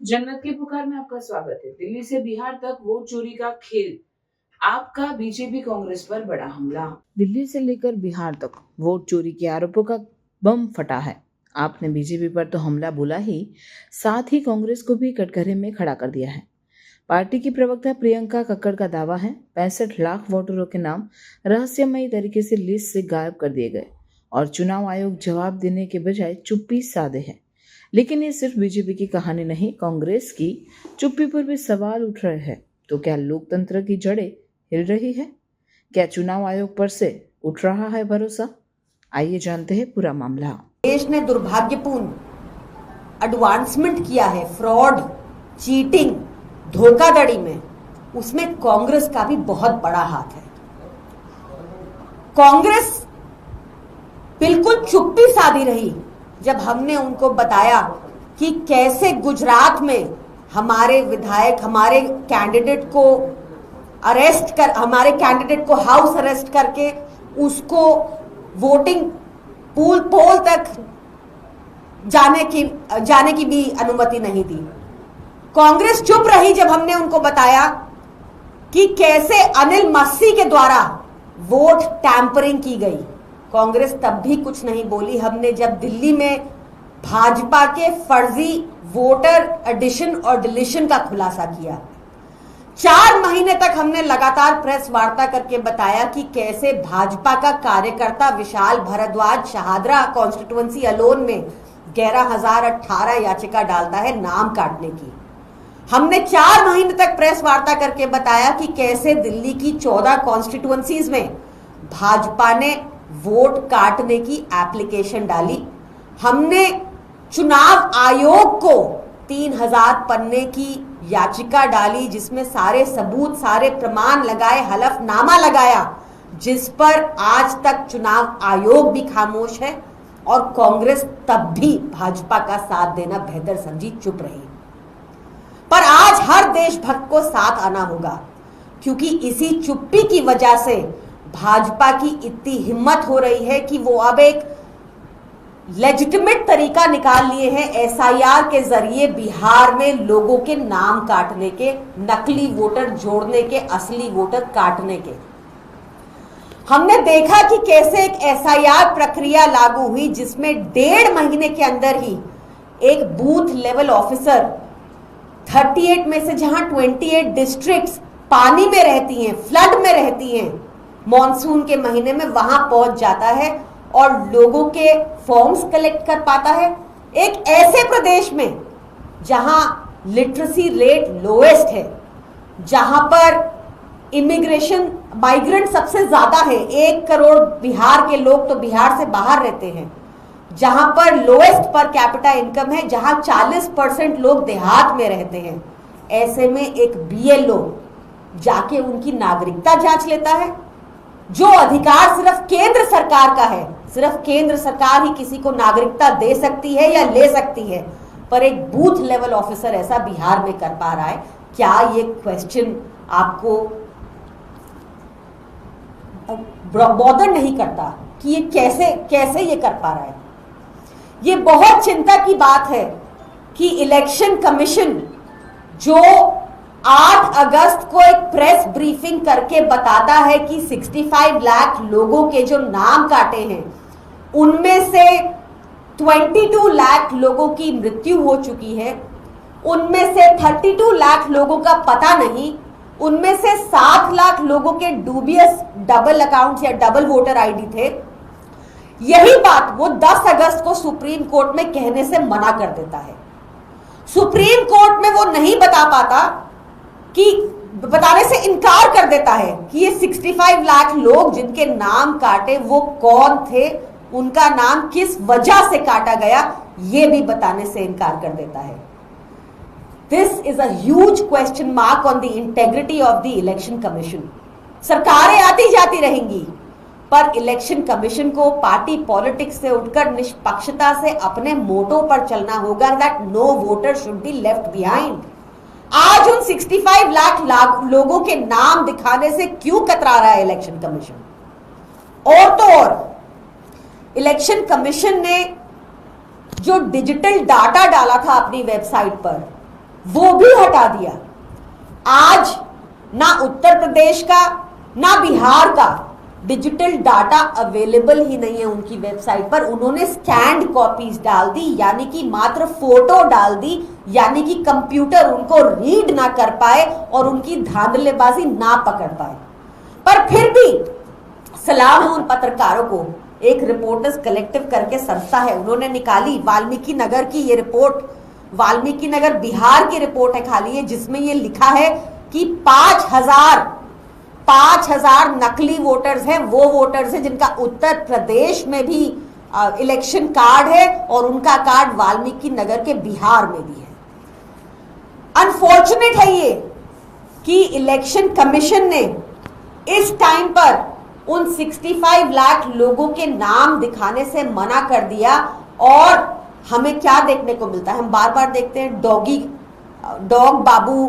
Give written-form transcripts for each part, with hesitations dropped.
जन्नत की पुकार में आपका स्वागत है। दिल्ली से बिहार तक वोट चोरी का खेल, आपका बीजेपी कांग्रेस पर बड़ा हमला। दिल्ली से लेकर बिहार तक वोट चोरी के आरोपों का बम फटा है। आपने बीजेपी पर तो हमला बोला ही, साथ ही कांग्रेस को भी कटघरे में खड़ा कर दिया है। पार्टी की प्रवक्ता प्रियंका कक्कड़ का दावा है 65 लाख वोटरों के नाम रहस्यमयी तरीके से लिस्ट से गायब कर दिए गए और चुनाव आयोग जवाब देने के बजाय चुप्पी साधे है। लेकिन ये सिर्फ बीजेपी की कहानी नहीं, कांग्रेस की चुप्पी पर भी सवाल उठ रहे हैं। तो क्या लोकतंत्र की जड़ें हिल रही है? क्या चुनाव आयोग पर से उठ रहा है भरोसा? आइए जानते हैं पूरा मामला। देश ने दुर्भाग्यपूर्ण एडवांसमेंट किया है फ्रॉड, चीटिंग, धोखाधड़ी में, उसमें कांग्रेस का भी बहुत बड़ा हाथ है। कांग्रेस बिल्कुल चुप्पी साधी रही जब हमने उनको बताया कि कैसे गुजरात में हमारे विधायक हमारे कैंडिडेट को हाउस अरेस्ट करके उसको वोटिंग पोल तक जाने की भी अनुमति नहीं दी। कांग्रेस चुप रही जब हमने उनको बताया कि कैसे अनिल मस्सी के द्वारा वोट टैंपरिंग की गई। कांग्रेस तब भी कुछ नहीं बोली। हमने जब दिल्ली में भाजपा के फर्जी वोटर एडिशन और डिलीशन का खुलासा किया, 4 महीने तक हमने लगातार प्रेस वार्ता करके बताया कि कैसे भाजपा का कार्यकर्ता विशाल भारद्वाज शहादरा कॉन्स्टिट्यूएंसी अलोन में 11,018 याचिका डालता है नाम काटने की। हमने 4 महीने तक प्रेस वार्ता करके बताया कि कैसे दिल्ली की 14 कॉन्स्टिट्यूएंसीज में भाजपा ने वोट काटने की एप्लीकेशन डाली। हमने चुनाव आयोग को 3,000 पन्ने की याचिका डाली जिसमें सारे सबूत, सारे प्रमाण लगाए, हलफनामा लगाया, जिस पर आज तक चुनाव आयोग भी खामोश है और कांग्रेस तब भी भाजपा का साथ देना बेहतर समझी चुप रही। पर आज हर देशभक्त को साथ आना होगा, क्योंकि इसी चुप्पी की वजह से भाजपा की इतनी हिम्मत हो रही है कि वो अब एक लेजिटिमेट तरीका निकाल लिए हैं एसआईआर के जरिए बिहार में लोगों के नाम काटने के, नकली वोटर जोड़ने के, असली वोटर काटने के। हमने देखा कि कैसे एक एसआईआर प्रक्रिया लागू हुई जिसमें 1.5 महीने के अंदर ही एक बूथ लेवल ऑफिसर 38 में से, जहां 28 डिस्ट्रिक्ट्स पानी में रहती हैं, फ्लड में रहती हैं मॉनसून के महीने में, वहां पहुंच जाता है और लोगों के फॉर्म्स कलेक्ट कर पाता है। एक ऐसे प्रदेश में जहां लिटरेसी रेट लोएस्ट है, जहां पर इमिग्रेशन माइग्रेंट सबसे ज्यादा है, 1 करोड़ बिहार के लोग तो बिहार से बाहर रहते हैं, जहां पर लोएस्ट पर कैपिटा इनकम है, जहां 40% लोग देहात में रहते हैं, ऐसे में एक बीएलओ जाके उनकी नागरिकता जांच लेता है, जो अधिकार सिर्फ केंद्र सरकार का है। सिर्फ केंद्र सरकार ही किसी को नागरिकता दे सकती है या ले सकती है, पर एक बूथ लेवल ऑफिसर ऐसा बिहार में कर पा रहा है। क्या ये क्वेश्चन आपको बॉदर नहीं करता कि ये कैसे ये कर पा रहा है? ये बहुत चिंता की बात है कि इलेक्शन कमीशन जो 8 अगस्त को एक प्रेस ब्रीफिंग करके बताता है कि 65 लाख लोगों के जो नाम काटे हैं उनमें से 22 लाख लोगों की मृत्यु हो चुकी है, उनमें से 32 लाख लोगों का पता नहीं, उनमें से 7 लाख लोगों के डूबियस डबल अकाउंट या डबल वोटर आईडी थे। यही बात वो 10 अगस्त को सुप्रीम कोर्ट में कहने से मना कर देता है। सुप्रीम कोर्ट में वो नहीं बता पाता कि बताने से इनकार कर देता है कि ये 65 लाख लोग जिनके नाम काटे वो कौन थे, उनका नाम किस वजह से काटा गया, ये भी बताने से इनकार कर देता है। This is a huge question mark on the integrity of the election commission. सरकारें आती जाती रहेंगी, पर इलेक्शन कमीशन को पार्टी पॉलिटिक्स से उठकर निष्पक्षता से अपने मोटो पर चलना होगा, that no voter should be left behind. आज उन 65 लाख लोगों के नाम दिखाने से क्यों कतरा रहा है इलेक्शन कमीशन? और तो और इलेक्शन कमीशन ने जो डिजिटल डाटा डाला था अपनी वेबसाइट पर, वो भी हटा दिया। आज ना उत्तर प्रदेश का ना बिहार का डिजिटल डाटा अवेलेबल ही नहीं है उनकी वेबसाइट पर। उन्होंने स्कैन्ड कॉपीज डाल दी, यानी कि मात्र फोटो डाल दी, यानी कि कंप्यूटर उनको रीड ना कर पाए और उनकी धांधलेबाजी ना पकड़ पाए। पर फिर भी सलाम है उन पत्रकारों को, एक रिपोर्टर्स कलेक्टिव करके संस्था है, उन्होंने निकाली वाल्मीकि नगर की ये रिपोर्ट, वाल्मीकि नगर बिहार की रिपोर्ट है खाली है, जिसमें ये लिखा है कि 5,000 नकली वोटर्स हैं, वो वोटर्स हैं जिनका उत्तर प्रदेश में भी इलेक्शन कार्ड है और उनका कार्ड वाल्मीकि नगर के बिहार में भी है। अनफॉर्चुनेट है ये कि इलेक्शन कमीशन ने इस टाइम पर उन 65 लाख लोगों के नाम दिखाने से मना कर दिया। और हमें क्या देखने को मिलता है, हम बार बार देखते हैं डॉग बाबू,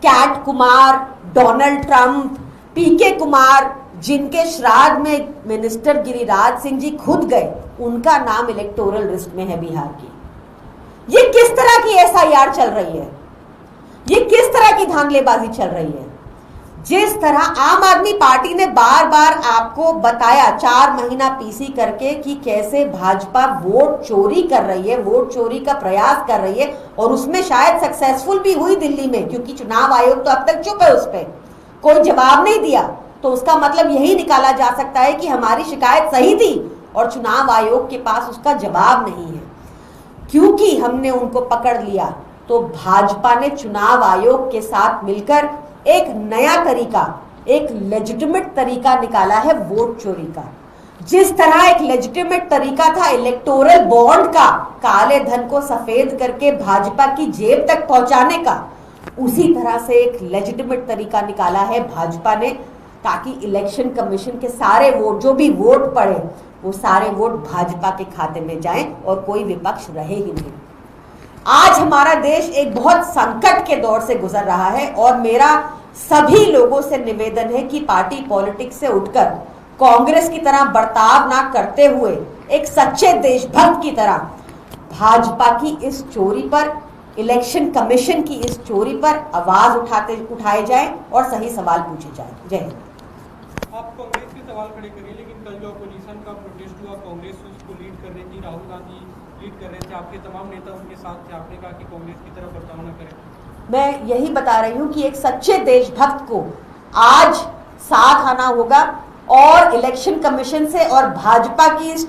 कैट कुमार, डोनाल्ड ट्रंप, पीके कुमार, जिनके श्राद्ध में मिनिस्टर गिरिराज सिंह जी खुद गए, उनका नाम इलेक्टोरल लिस्ट में है बिहार की। ये किस तरह की एसआईआर चल रही है, ये किस तरह की धांधलेबाजी चल रही है। जिस तरह आम आदमी पार्टी ने बार बार आपको बताया 4 महीना पीसी करके कि कैसे भाजपा वोट चोरी कर रही है, वोट चोरी का प्रयास कर रही है, और उसमें शायद सक्सेसफुल भी हुई दिल्ली में, क्योंकि चुनाव आयोग तो अब तक चुप है, उस पर कोई जवाब नहीं दिया। तो उसका मतलब यही निकाला जा सकता है कि हमारी शिकायत सही थी और चुनाव आयोग के पास उसका जवाब नहीं है। क्योंकि हमने उनको पकड़ लिया तो भाजपा ने चुनाव आयोग के साथ मिलकर एक नया तरीका, एक लेजिटिमेट तरीका निकाला है वोट चोरी का। जिस तरह एक लेजिटिमेट तरीका था इलेक्टोरल बॉन्ड का, काले धन को सफेद करके भाजपा की जेब तक पहुंचाने का, उसी तरह से एक लेजिटिमेट तरीका निकाला है भाजपा ने, ताकि इलेक्शन कमीशन के सारे वोट, जो भी वोट पड़े, वो सारे वोट भाजपा के खाते में जाएं और कोई विपक्ष रहे ही नहीं। आज हमारा देश एक बहुत संकट के दौर से गुजर रहा है और मेरा सभी लोगों से निवेदन है कि पार्टी पॉलिटिक्स से उठकर कांग्रेस की तरह बर्ताव ना करते हुए एक सच्चे देशभक्त की तरह भाजपा की इस चोरी पर, इलेक्शन कमीशन की इस चोरी पर आवाज उठाए जाए और सही सवाल पूछे जाए। जय हिंद। आप कांग्रेस के सवाल खड़े करिए, लेकिन कल जो अपोजिशन का प्रोटेस्ट हुआ, कांग्रेस उसको लीड कर रही थी, राहुल गांधी लीड कर रहे थे, आपके तमाम नेता उनके साथ थे, आपने कहा कि कांग्रेस की तरफ बर्ताव न करें। मैं यही बता रही हूं कि एक सच्चे देशभक्त को आज साथ आना होगा और इलेक्शन कमीशन से और भाजपा की इस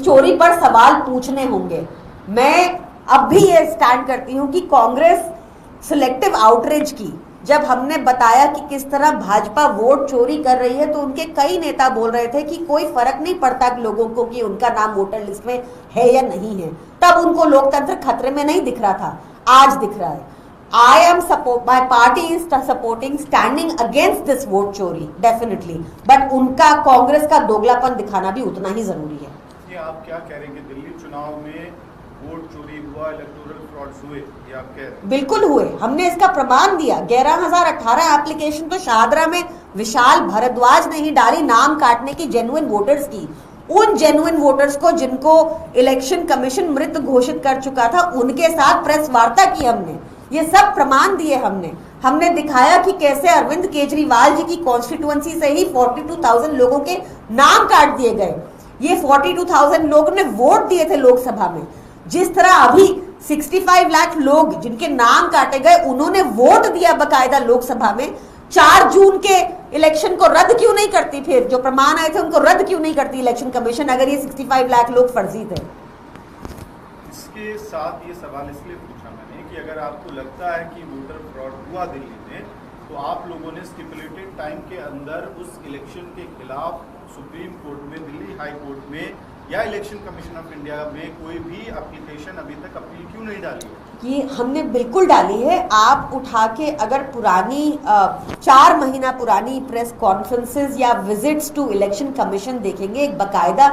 चोरी पर सवाल पूछने होंगे। मैं अब भी ये स्टैंड करती हूं कि कांग्रेस सिलेक्टिव आउटरीच की, जब हमने बताया कि किस तरह भाजपा वोट चोरी कर रही है, तो उनके कई नेता बोल रहे थे कि कोई फर्क नहीं पड़ता लोगों को कि उनका नाम वोटर लिस्ट में है या नहीं है। तब उनको लोकतंत्र खतरे में नहीं दिख रहा था, आज दिख रहा है। my party is supporting standing against this vote चोरी definitely, बट उनका कांग्रेस का दोगलापन दिखाना भी उतना ही जरूरी है। ये आप क्या कह रहे हैं कि दिल्ली चुनाव में वोट चोरी हुआ, इलेक्टोरल फ्रॉड्स हुए, ये आप कह रहे हैं? बिल्कुल हुए, हमने इसका प्रमाण दिया। 11,018 एप्लीकेशन तो शाहदरा में विशाल भारद्वाज ने ही डाली, नाम काटने की जेन्युइन वोटर्स की। उन जेन्युइन वोटर्स को जिनको इलेक्शन कमीशन मृत घोषित कर चुका था, उनके साथ प्रेस वार्ता की हमने, ये सब प्रमाण दिए हमने दिखाया कि कैसे अरविंद केजरीवाल जी की कॉन्स्टिट्यूएंसी से ही 42,000 लोगों के नाम काट दिए गए। ये 42,000 लोगों ने वोट दिए थे लोकसभा में। जिस तरह अभी 65 लाख लोग जिनके नाम काटे गए, उन्होंने वोट दिया बकायदा लोकसभा में। 4 जून के इलेक्शन को रद्द क्यों नहीं करती, फिर जो प्रमाण आए थे उनको रद्द क्यों नहीं करती इलेक्शन कमीशन, अगर ये 65 लाख लोग फर्जी थे? इसके साथ ये सवाल इसलिए पूछा मैंने कि अगर आपको लगता है कि वोटर फ्रॉड हुआ दिल्ली में, तो आप लोगों ने स्टिपुलेटेड टाइम के अंदर उस इलेक्शन के खिलाफ सुप्रीम कोर्ट में, दिल्ली हाई कोर्ट में या इलेक्शन कमीशन ऑफ इंडिया में कोई भी एप्लीकेशन अभी तक अपील क्यों नहीं डाली है? ये हमने बिल्कुल डाली है। आप उठा के अगर पुरानी 4 महीना पुरानी प्रेस कॉन्फ्रेंसेस या विजिट्स टू इलेक्शन कमीशन देखेंगे, एक बकायदा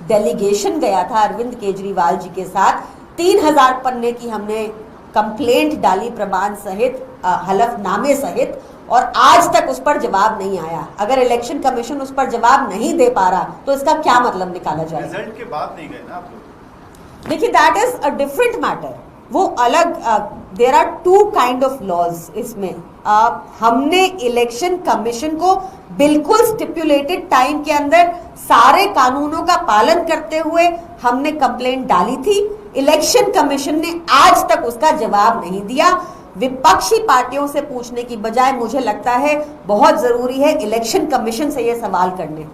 डेलीगेशन गया था अरविंद केजरीवाल जी के साथ। 3000 पन्ने की हमने कंप्लेंट डाली प्रमाण सहित, हलफनामे सहित, और आज तक उस पर जवाब नहीं आया। अगर इलेक्शन कमीशन उस पर जवाब नहीं दे पा रहा तो इसका क्या मतलब निकाला जाए? रिजल्ट के बाद नहीं गए ना आप लोग? देखिए, that is a different matter. वो अलग, there are two kind of laws इसमें। हमने इलेक्शन कमीशन को बिल्कुल स्टिपुलेटेड टाइम के अंदर सारे कानूनों का पालन करते हुए हमने कंप्लेंट डाली थी। इलेक्शन कमीशन ने आज तक उसका जवाब नहीं दिया। विपक्षी पार्टियों से पूछने की बजाय मुझे लगता है बहुत जरूरी है इलेक्शन कमीशन से ये सवाल करने।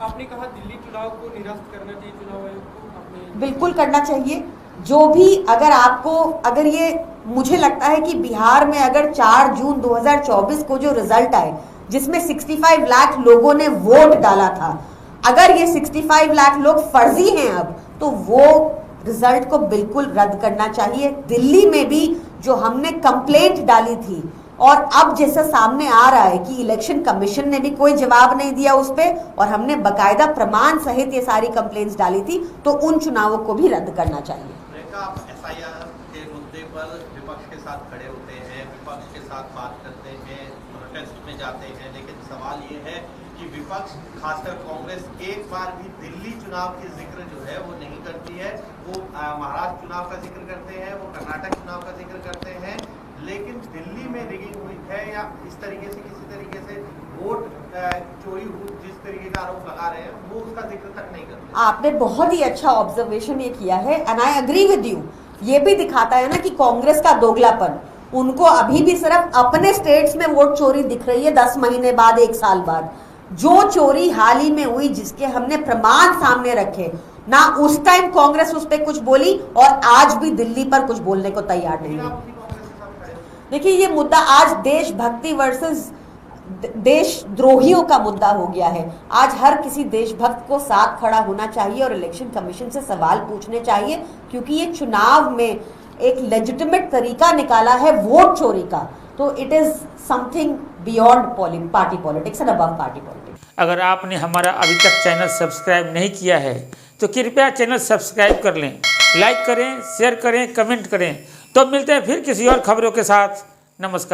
आपने कहा दिल्ली चुनाव को निरस्त करना चाहिए, चुनाव आयोग को आपने बिल्कुल करना चाहिए। जो भी अगर ये मुझे लगता है कि बिहार में अगर 4 जून 2024 को जो रिजल्ट आए जिसमें 65 लाख लोगों ने वोट डाला था, अगर ये 65 लाख लोग फर्जी हैं अब, तो वो रिजल्ट को बिल्कुल रद्द करना चाहिए। दिल्ली में भी जो हमने कंप्लेंट डाली थी और अब जैसा सामने आ रहा है कि इलेक्शन कमीशन ने भी कोई जवाब नहीं दिया उस पर, और हमने बकायदा प्रमाण सहित ये सारी कंप्लेंट्स डाली थी, तो उन चुनावों को भी रद्द करना चाहिए। आप एसआईआर के मुद्दे पर विपक्ष के साथ खड़े होते हैं, विपक्ष के साथ बात करते हैं, प्रोटेस्ट में जाते हैं, लेकिन सवाल ये है कि विपक्ष खासकर कांग्रेस एक बार भी दिल्ली चुनाव के जिक्र जो है वो नहीं करती है। वो महाराष्ट्र चुनाव का जिक्र करते हैं, वो कर्नाटक चुनाव का जिक्र करते हैं, लेकिन दिल्ली में रिगिंग हुई है या इस तरीके से किसी तरीके से वोट चोरी हुई, जिस तरीके का आरोप लगा रहे हैं, वो उसका जिक्र तक नहीं करते। आपने बहुत ही अच्छा ऑब्जर्वेशन ये किया है and I agree with you. ये भी दिखाता है ना कि कांग्रेस का दोगलापन, उनको अभी भी सिर्फ अपने स्टेट्स में वोट चोरी दिख रही है 10 महीने बाद, 1 साल बाद। जो चोरी हाल ही में हुई जिसके हमने प्रमाण सामने रखे ना, उस टाइम कांग्रेस उस पर कुछ बोली और आज भी दिल्ली पर कुछ बोलने को तैयार नहीं है। देखिए, ये मुद्दा आज देशभक्ति वर्सेस देशद्रोहियों का मुद्दा हो गया है। आज हर किसी देशभक्त को साथ खड़ा होना चाहिए और इलेक्शन कमीशन से सवाल पूछने चाहिए, क्योंकि ये चुनाव में एक लेजिटिमेट तरीका निकाला है वोट चोरी का, तो it is something beyond party politics and above party politics. अगर आपने हमारा अभी तक चैनल सब्सक्राइब नहीं किया है तो कृपया चैनल सब्सक्राइब कर लें, लाइक करें, शेयर करें, कमेंट करें। तो मिलते हैं फिर किसी और खबरों के साथ। नमस्कार।